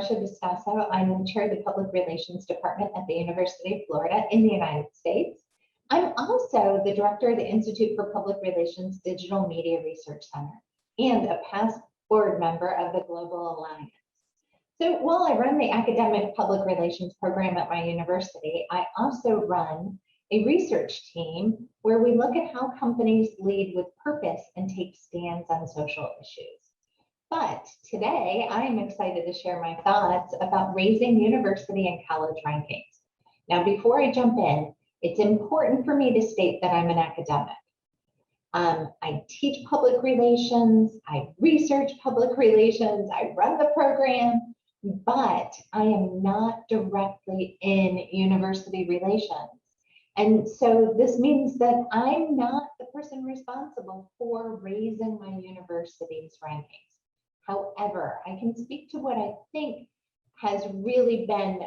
Marcia Distaso. I'm the chair of the Public Relations Department at the University of Florida in the United States. I'm also the director of the Institute for Public Relations Digital Media Research Center and a past board member of the Global Alliance. So while I run the academic public relations program at my university, I also run a research team where we look at how companies lead with purpose and take stands on social issues. But today, I am excited to share my thoughts about raising university and college rankings. Now, before I jump in, it's important for me to state that I'm an academic. I teach public relations, I research public relations, I run the program, but I am not directly in university relations. And so this means that I'm not the person responsible for raising my university's rankings. However, I can speak to what I think has really been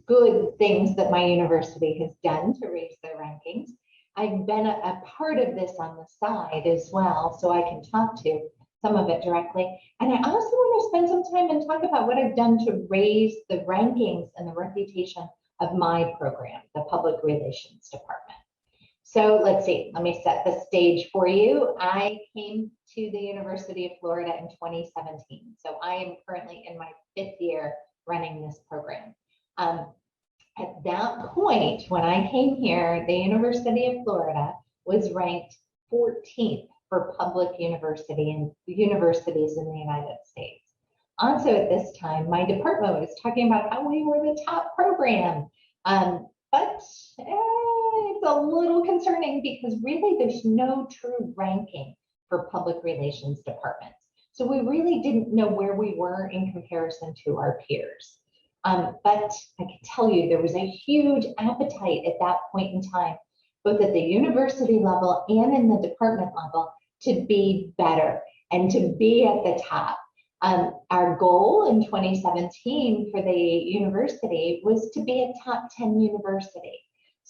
good things that my university has done to raise their rankings. I've been a part of this on the side as well, so I can talk to some of it directly. And I also want to spend some time and talk about what I've done to raise the rankings and the reputation of my program, the Public Relations Department. So let's see, let me set the stage for you. I came to the University of Florida in 2017. So I am currently in my 5th year running this program. At that point, when I came here, the University of Florida was ranked 14th for public universities in the United States. Also at this time, my department was talking about how we were the top program. But it's a little concerning because really there's no true ranking for public relations departments. So we really didn't know where we were in comparison to our peers. But I can tell you there was a huge appetite at that point in time, both at the university level and in the department level, to be better and to be at the top. Our goal in 2017 for the university was to be a top 10 university.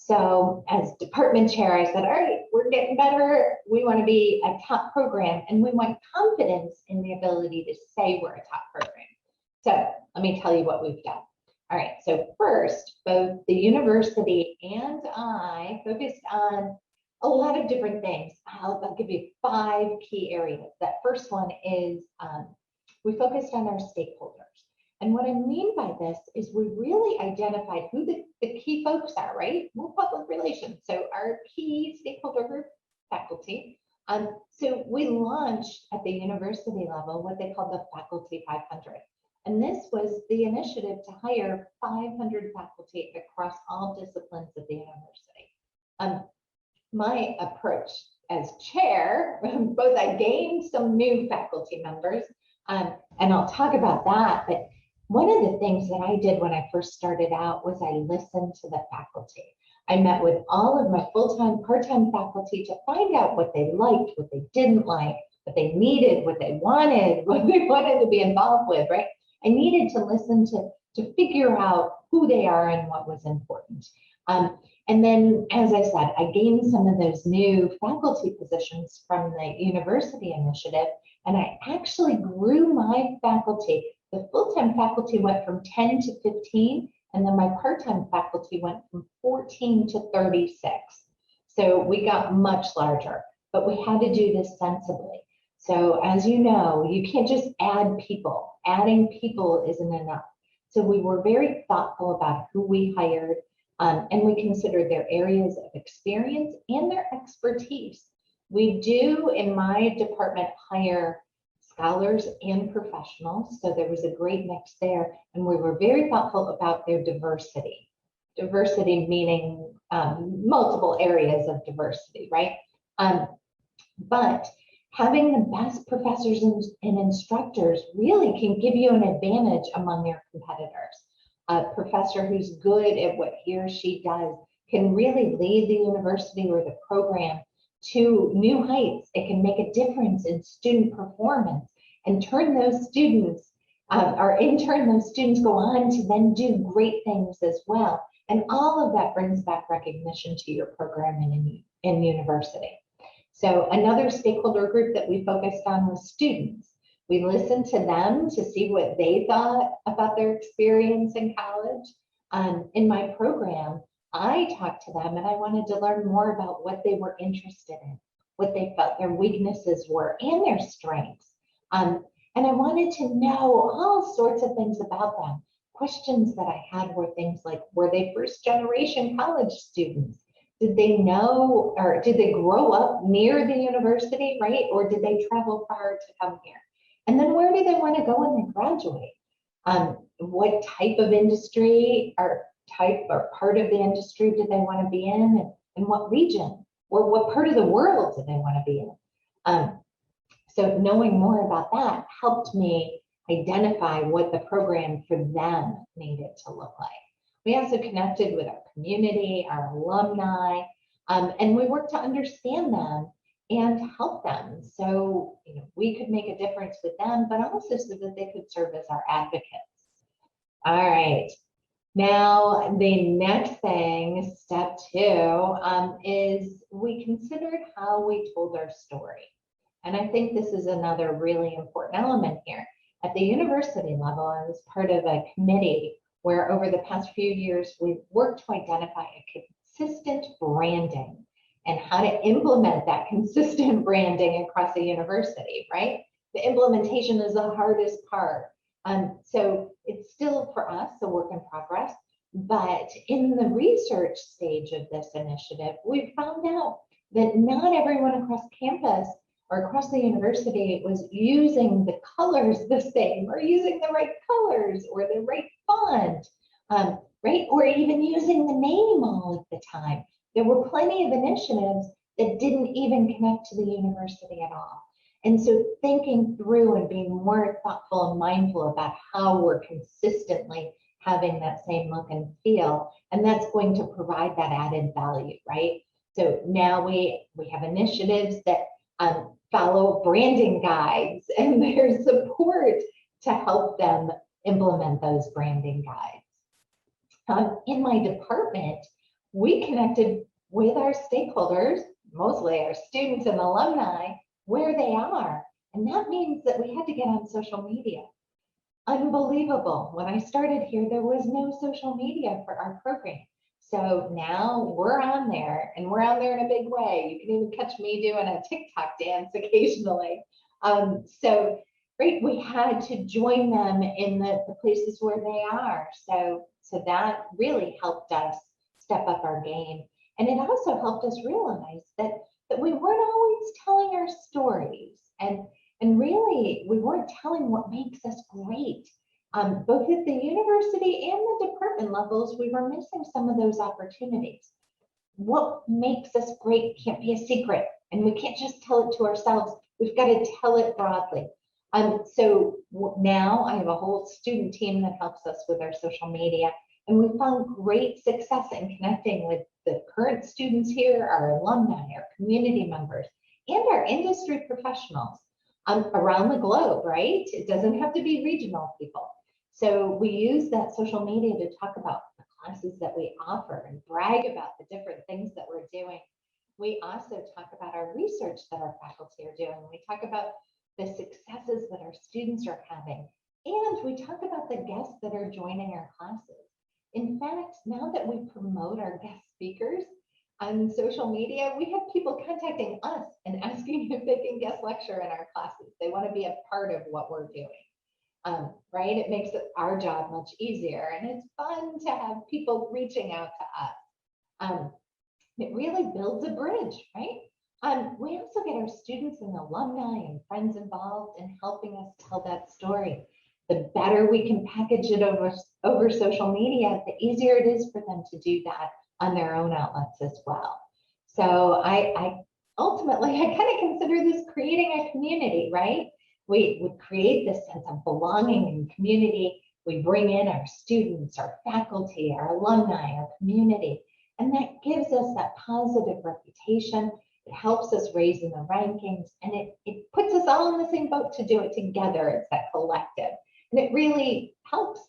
So as department chair, I said, all right, we're getting better. We want to be a top program and we want confidence in the ability to say we're a top program. So let me tell you what we've done. All right, so first, both the university and I focused on a lot of different things. I'll give you 5 key areas. That first one is we focused on our stakeholders. And what I mean by this is we really identified who the key folks are, right? We're public relations. So our key stakeholder group, faculty. So we launched at the university level what they called the Faculty 500. And this was the initiative to hire 500 faculty across all disciplines of the university. My approach as chair, both I gained some new faculty members, and I'll talk about that, but one of the things that I did when I first started out was I listened to the faculty. I met with all of my full-time, part-time faculty to find out what they liked, what they didn't like, what they needed, what they wanted to be involved with, right? I needed to listen to figure out who they are and what was important. And then, as I said, I gained some of those new faculty positions from the university initiative, and I actually grew my faculty. The full-time faculty went from 10 to 15, and then my part-time faculty went from 14 to 36. So we got much larger, but we had to do this sensibly. So as you know, you can't just add people. Adding people isn't enough. So we were very thoughtful about who we hired, and we considered their areas of experience and their expertise. We do, in my department, hire scholars and professionals, so there was a great mix there, and we were very thoughtful about their diversity. Diversity meaning multiple areas of diversity, right? But having the best professors and instructors really can give you an advantage among your competitors. A professor who's good at what he or she does can really lead the university or the program to new heights. It can make a difference in student performance and turn those students, or in turn, those students go on to then do great things as well. And all of that brings back recognition to your program in university. So another stakeholder group that we focused on was students. We listened to them to see what they thought about their experience in college. In my program, I talked to them and I wanted to learn more about what they were interested in, what they felt their weaknesses were, and their strengths. And I wanted to know all sorts of things about them. Questions that I had were things like, were they first generation college students? Did they know, or did they grow up near the university, right? Or did they travel far to come here? And then where do they want to go when they graduate? What type of industry or type or part of the industry do they want to be in, and what region or what part of the world do they want to be in? So knowing more about that helped me identify what the program for them needed to look like. We also connected with our community, our alumni, and we worked to understand them and help them so we could make a difference with them, but also so that they could serve as our advocates. All right. Now, the next thing, step 2, is we considered how we told our story. And I think this is another really important element here. At the university level, I was part of a committee where over the past few years, we've worked to identify a consistent branding and how to implement that consistent branding across the university, right? The implementation is the hardest part. So it's still for us a work in progress, but in the research stage of this initiative, we found out that not everyone across campus or across the university was using the colors the same, or using the right colors or the right font, right? Or even using the name all of the time. There were plenty of initiatives that didn't even connect to the university at all. And so thinking through and being more thoughtful and mindful about how we're consistently having that same look and feel, and that's going to provide that added value, right? So now we have initiatives that follow branding guides, and there's support to help them implement those branding guides. In my department, we connected with our stakeholders, mostly our students and alumni, where they are. And that means that we had to get on social media. Unbelievable. When I started here, there was no social media for our program. So now we're on there, and we're on there in a big way. You can even catch me doing a TikTok dance occasionally. So right, we had to join them in the places where they are. So that really helped us step up our game. And it also helped us realize that we weren't always telling our stories, and really we weren't telling what makes us great. Both at the university and the department levels, we were missing some of those opportunities. What makes us great can't be a secret, and we can't just tell it to ourselves. We've got to tell it broadly. So now I have a whole student team that helps us with our social media, and we found great success in connecting with the current students here, our alumni, our community members, and our industry professionals around the globe, right? It doesn't have to be regional people. So we use that social media to talk about the classes that we offer and brag about the different things that we're doing. We also talk about our research that our faculty are doing. We talk about the successes that our students are having. And we talk about the guests that are joining our classes. In fact, now that we promote our guest speakers on social media, we have people contacting us and asking if they can guest lecture in our classes. They want to be a part of what we're doing. Right? It makes our job much easier, and it's fun to have people reaching out to us. It really builds a bridge, right? We also get our students and alumni and friends involved in helping us tell that story. The better we can package it over social media, the easier it is for them to do that on their own outlets as well. So I ultimately kind of consider this creating a community, right? We create this sense of belonging and community. We bring in our students, our faculty, our alumni, our community, and that gives us that positive reputation. It helps us raise in the rankings, and it puts us all in the same boat to do it together. It's that collective. And it really helps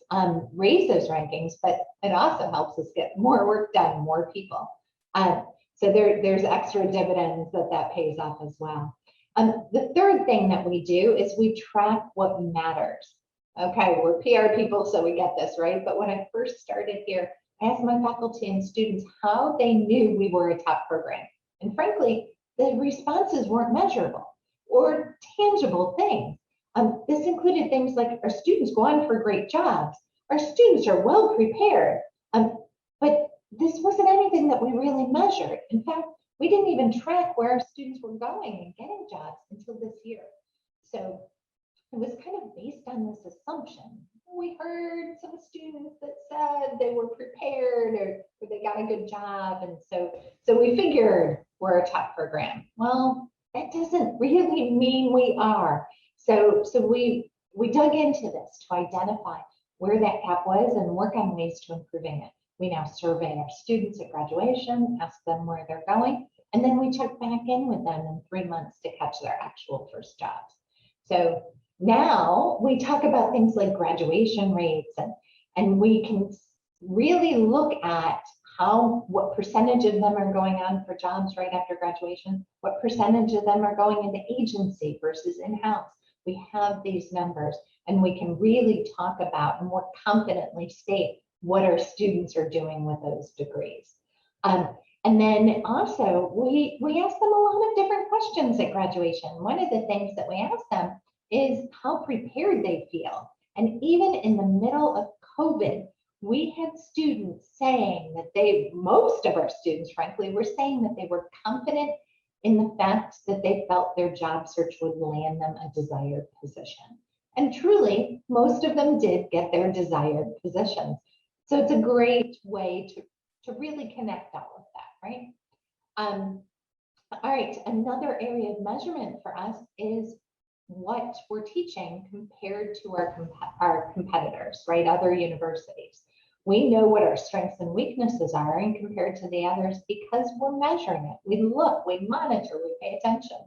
raise those rankings, but it also helps us get more work done, more people. So there's extra dividends that pays off as well. The third thing that we do is we track what matters. Okay, we're PR people, so we get this, right? But when I first started here, I asked my faculty and students how they knew we were a top program. And frankly, the responses weren't measurable or tangible things. This included things like our students go on for great jobs, our students are well prepared, but this wasn't anything that we really measured. In fact, we didn't even track where our students were going and getting jobs until this year. So it was kind of based on this assumption. We heard some students that said they were prepared or they got a good job. And so we figured we're a top program. Well, that doesn't really mean we are. So we dug into this to identify where that gap was and work on ways to improving it. We now survey our students at graduation, ask them where they're going, and then we check back in with them in 3 months to catch their actual first jobs. So now we talk about things like graduation rates, and we can really look at what percentage of them are going on for jobs right after graduation, what percentage of them are going into agency versus in-house. We have these numbers, and we can really talk about and more confidently state what our students are doing with those degrees. And then also, we ask them a lot of different questions at graduation. One of the things that we ask them is how prepared they feel. And even in the middle of COVID, we had students saying that most of our students, frankly, were saying that they were confident in the fact that they felt their job search would land them a desired position. And truly, most of them did get their desired positions. So it's a great way to really connect all of that, right? All right, another area of measurement for us is what we're teaching compared to our competitors, right? Other universities. We know what our strengths and weaknesses are and compared to the others because we're measuring it. We look, we monitor, we pay attention.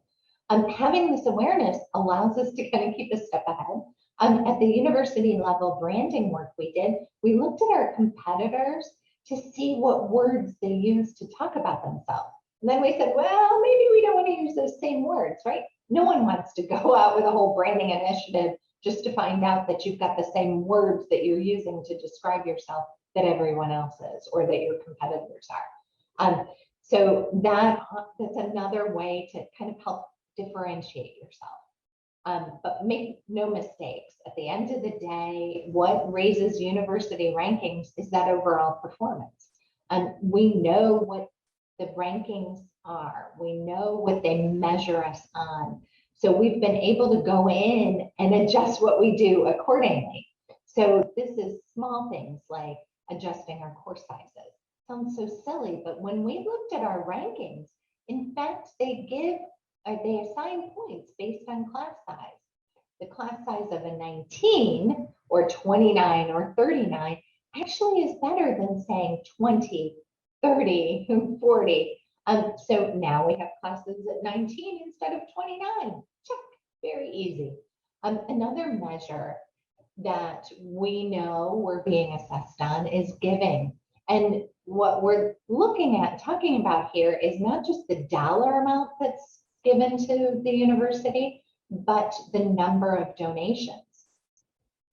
Having this awareness allows us to kind of keep a step ahead. At the university level branding work we did, we looked at our competitors to see what words they use to talk about themselves. And then we said, well, maybe we don't want to use those same words, right? No one wants to go out with a whole branding initiative just to find out that you've got the same words that you're using to describe yourself that everyone else is or that your competitors are. So that's another way to kind of help differentiate yourself. But make no mistakes. At the end of the day, what raises university rankings is that overall performance. We know what the rankings are. We know what they measure us on. So we've been able to go in and adjust what we do accordingly. So this is small things like adjusting our course sizes. Sounds so silly, but when we looked at our rankings, in fact, they assign points based on class size. The class size of a 19 or 29 or 39 actually is better than saying 20, 30, 40. So now we have classes at 19 instead of 29. Check, very easy. Another measure that we know we're being assessed on is giving. And what we're looking at, talking about here is not just the dollar amount that's given to the university, but the number of donations.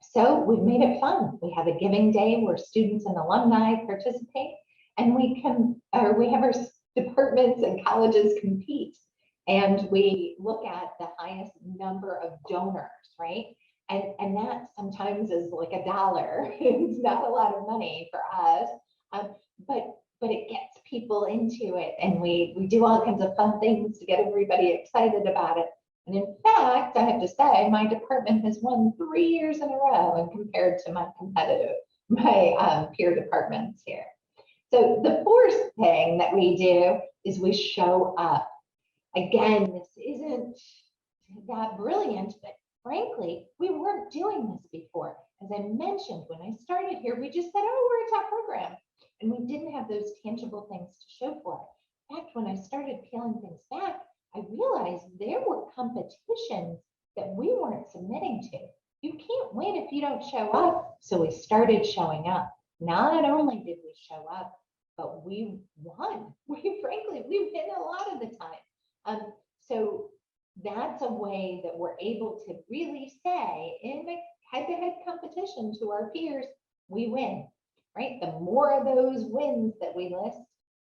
So we've made it fun. We have a giving day where students and alumni participate, and we have our departments and colleges compete, and we look at the highest number of donors, right? And that sometimes is like $1. It's not a lot of money for us, but it gets people into it, and we do all kinds of fun things to get everybody excited about it. And in fact, I have to say, my department has won 3 years in a row and compared to my peer departments here. So the fourth thing that we do is we show up. Again, this isn't that brilliant, but frankly, we weren't doing this before. As I mentioned, when I started here, we just said, oh, we're a top program. And we didn't have those tangible things to show for it. In fact, when I started peeling things back, I realized there were competitions that we weren't submitting to. You can't win if you don't show up. So we started showing up. Not only did we show up, but we won. We win a lot of the time. So that way that we're able to really say in a head-to-head competition to our peers, we win, right? The more of those wins that we list,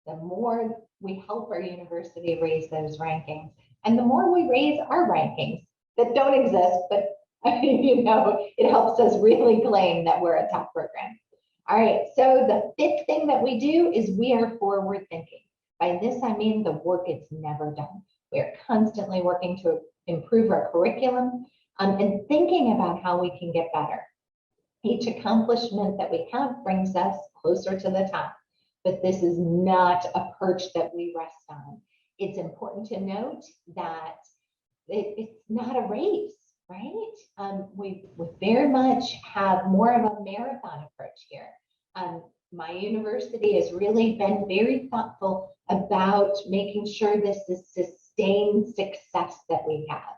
the more we help our university raise those rankings, and the more we raise our rankings that don't exist, but it helps us really claim that we're a top program. All right, so the fifth thing that we do is we are forward thinking. By this, I mean the work is never done. We are constantly working to improve our curriculum and thinking about how we can get better. Each accomplishment that we have brings us closer to the top, but this is not a perch that we rest on. It's important to note that it's not a race, right? We very much have more of a marathon approach here. My university has really been very thoughtful about making sure this is sustained success that we have.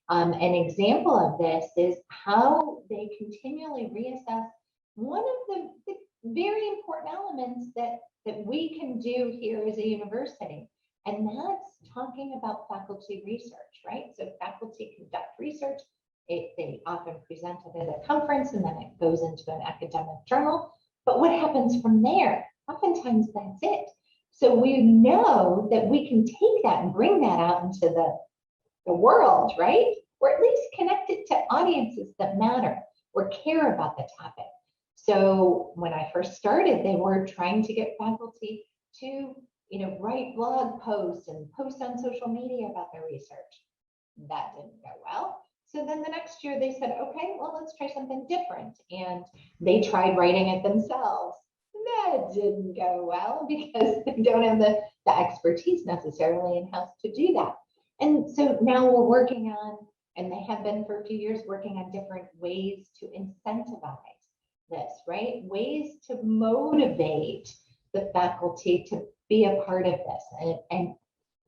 An example of this is how they continually reassess one of the very important elements that we can do here as a university, and that's talking about faculty research, right? So faculty conduct research, they often present it at a conference, and then it goes into an academic journal. But what happens from there? Oftentimes that's it. So we know that we can take that and bring that out into the world, right? Or at least connect it to audiences that matter or care about the topic. So when I first started, they were trying to get faculty to, write blog posts and post on social media about their research. That didn't go well. So then the next year they said, okay, well, let's try something different. And they tried writing it themselves. That didn't go well because they don't have the expertise necessarily in-house to do that. And so now we're working on, and they have been for a few years, working on different ways to incentivize this, right? Ways to motivate the faculty to be a part of this. And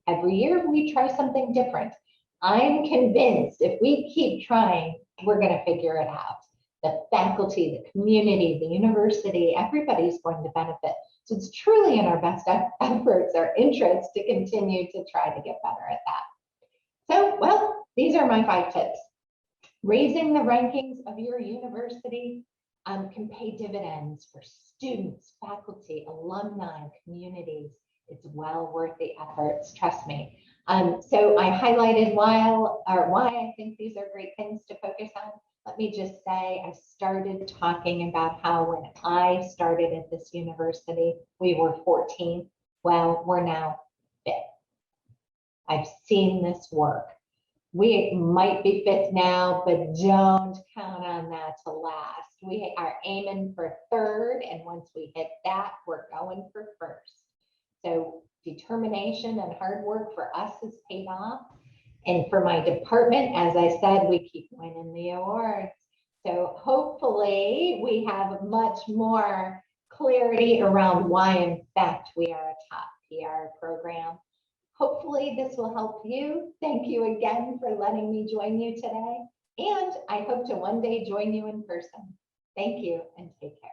every year we try something different. I'm convinced if we keep trying, we're going to figure it out. The faculty, the community, the university, everybody's going to benefit. So it's truly in our best efforts, our interest to continue to try to get better at that. So, well, these are my 5 tips. Raising the rankings of your university can pay dividends for students, faculty, alumni, communities. It's well worth the efforts, trust me. So I highlighted why I think these are great things to focus on. Let me just say, I started talking about how when I started at this university, we were 14. Well, we're now 5th. I've seen this work. We might be 5th now, but don't count on that to last. We are aiming for 3rd, and once we hit that, we're going for 1st. So determination and hard work for us has paid off. And for my department, as I said, we keep winning the awards. So hopefully we have much more clarity around why, in fact, we are a top PR program. Hopefully this will help you. Thank you again for letting me join you today. And I hope to one day join you in person. Thank you and take care.